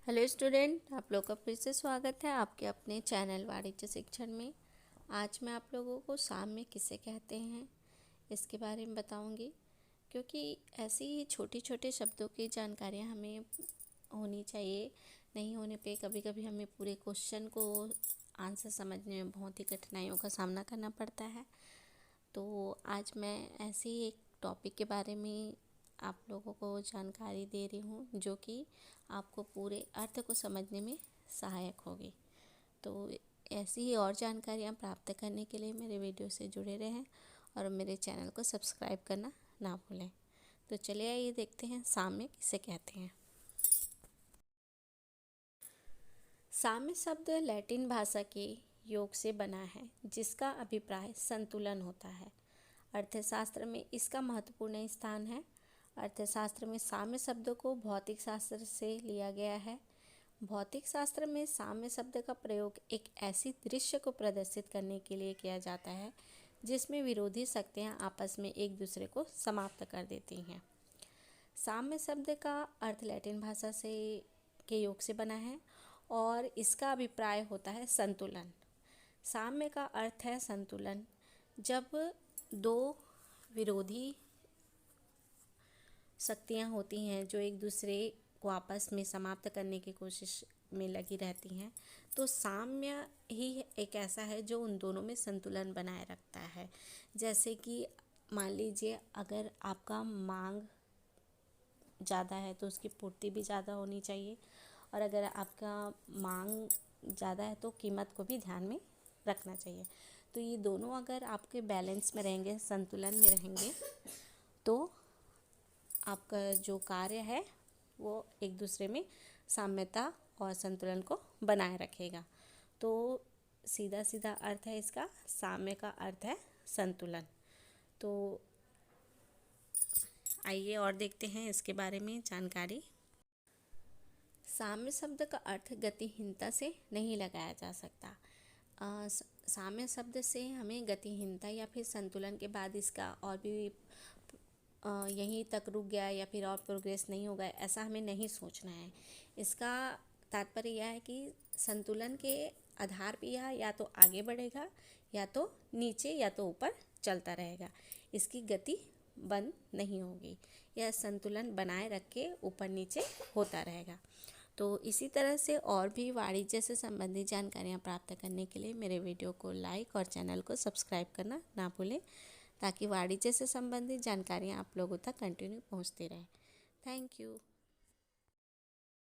Hello student, आप लोग का फिर से स्वागत है आपके अपने चैनल वाणिज्य शिक्षण में। आज मैं आप लोगों को साम्य किसे कहते हैं इसके बारे में बताऊंगी, क्योंकि ऐसी ही छोटी छोटे शब्दों की जानकारियां हमें होनी चाहिए। नहीं होने पे कभी कभी हमें पूरे क्वेश्चन को आंसर समझने में बहुत ही कठिनाइयों का सामना करना पड़ता है। तो आज मैं ऐसे ही एक टॉपिक के बारे में आप लोगों को जानकारी दे रही हूँ, जो कि आपको पूरे अर्थ को समझने में सहायक होगी। तो ऐसी ही और जानकारियाँ प्राप्त करने के लिए मेरे वीडियो से जुड़े रहें और मेरे चैनल को सब्सक्राइब करना ना भूलें। तो चलिए आइए देखते हैं साम्य किसे कहते हैं। साम्य शब्द लैटिन भाषा के योग से बना है, जिसका अभिप्राय संतुलन होता है। अर्थशास्त्र में इसका महत्वपूर्ण स्थान है। अर्थशास्त्र में साम्य शब्द को भौतिक शास्त्र से लिया गया है। भौतिक शास्त्र में साम्य शब्द का प्रयोग एक ऐसी दृश्य को प्रदर्शित करने के लिए किया जाता है जिसमें विरोधी शक्तियाँ आपस में एक दूसरे को समाप्त कर देती हैं। साम्य शब्द का अर्थ लैटिन भाषा से के योग से बना है और इसका अभिप्राय होता है संतुलन। साम्य का अर्थ है संतुलन। जब दो विरोधी शक्तियाँ होती हैं जो एक दूसरे को आपस में समाप्त करने की कोशिश में लगी रहती हैं, तो साम्य ही एक ऐसा है जो उन दोनों में संतुलन बनाए रखता है। जैसे कि मान लीजिए, अगर आपका मांग ज़्यादा है तो उसकी पूर्ति भी ज़्यादा होनी चाहिए, और अगर आपका मांग ज़्यादा है तो कीमत को भी ध्यान में रखना चाहिए। तो ये दोनों अगर आपके बैलेंस में रहेंगे, संतुलन में रहेंगे, तो आपका जो कार्य है वो एक दूसरे में साम्यता और संतुलन को बनाए रखेगा। तो सीधा सीधा अर्थ है इसका, साम्य का अर्थ है संतुलन। तो आइए और देखते हैं इसके बारे में जानकारी। साम्य शब्द का अर्थ गतिहीनता से नहीं लगाया जा सकता। साम्य शब्द से हमें गतिहीनता या फिर संतुलन के बाद इसका और भी यहीं तक रुक गया या फिर और प्रोग्रेस नहीं होगा, ऐसा हमें नहीं सोचना है। इसका तात्पर्य यह है कि संतुलन के आधार पर यह या तो आगे बढ़ेगा, या तो नीचे, या तो ऊपर चलता रहेगा। इसकी गति बंद नहीं होगी, यह संतुलन बनाए रख के ऊपर नीचे होता रहेगा। तो इसी तरह से और भी वाणिज्य से संबंधित जानकारियाँ प्राप्त करने के लिए मेरे वीडियो को लाइक और चैनल को सब्सक्राइब करना ना भूलें, ताकि वाणिज्य से संबंधित जानकारियाँ आप लोगों तक कंटिन्यू पहुँचती रहें। Thank you.